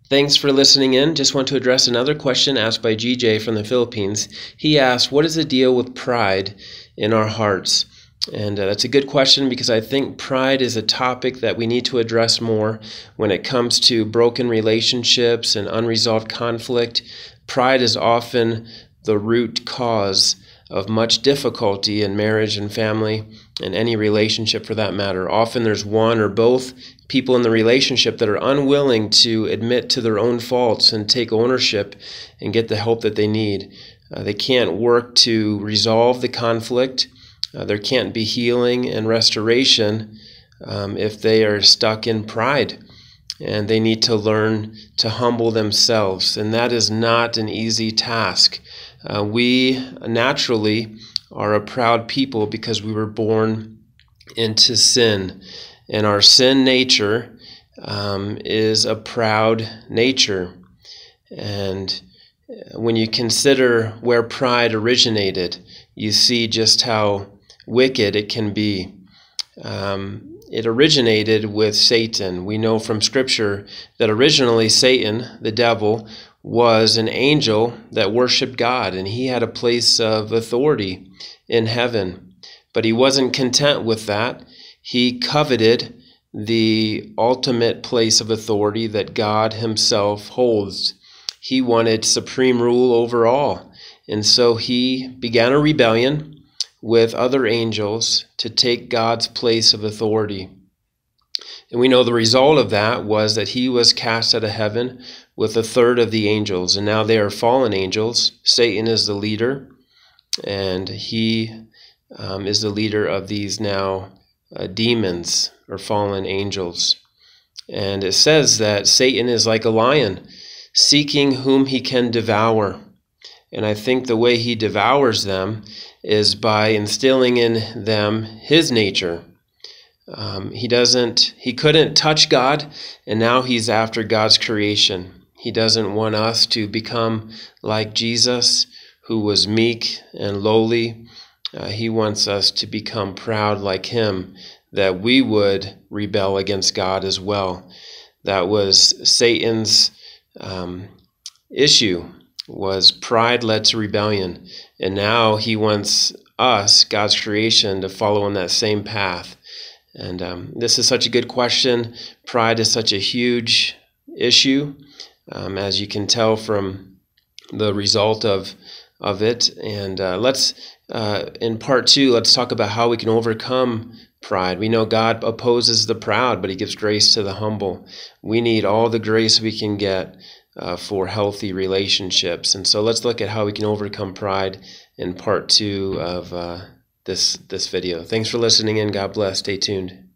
Thanks for listening in. Just want to address another question asked by GJ from the Philippines. He asked, what is the deal with pride in our hearts? And that's a good question because I think pride is a topic that we need to address more when it comes to broken relationships and unresolved conflict. Pride is often the root cause of much difficulty in marriage and family and any relationship for that matter. Often there's one or both people in the relationship that are unwilling to admit to their own faults and take ownership and get the help that they need. They can't work to resolve the conflict. There can't be healing and restoration if they are stuck in pride. And they need to learn to humble themselves. And that is not an easy task. We naturally are a proud people because we were born into sin. And our sin nature is a proud nature. And when you consider where pride originated, you see just how wicked it can be. It originated with Satan. We know from Scripture that originally Satan, the devil, was an angel that worshiped God, and he had a place of authority in heaven. But he wasn't content with that. He coveted the ultimate place of authority that God himself holds. He wanted supreme rule over all. And so he began a rebellion with other angels to take God's place of authority. And we know the result of that was that he was cast out of heaven with a third of the angels. And now they are fallen angels. Satan is the leader, and he is the leader of these now demons or fallen angels. And it says that Satan is like a lion, seeking whom he can devour. And I think the way he devours them is by instilling in them his nature. He couldn't touch God, and now he's after God's creation. He doesn't want us to become like Jesus, who was meek and lowly. He wants us to become proud like him, that we would rebel against God as well. That was Satan's issue, was pride led to rebellion. And now he wants us, God's creation, to follow in that same path. And this is such a good question. Pride is such a huge issue, as you can tell from the result of it. And in part 2, let's talk about how we can overcome pride. We know God opposes the proud, but he gives grace to the humble. We need all the grace we can get for healthy relationships. And so let's look at how we can overcome pride in part 2 of this video. Thanks for listening in. God bless. Stay tuned.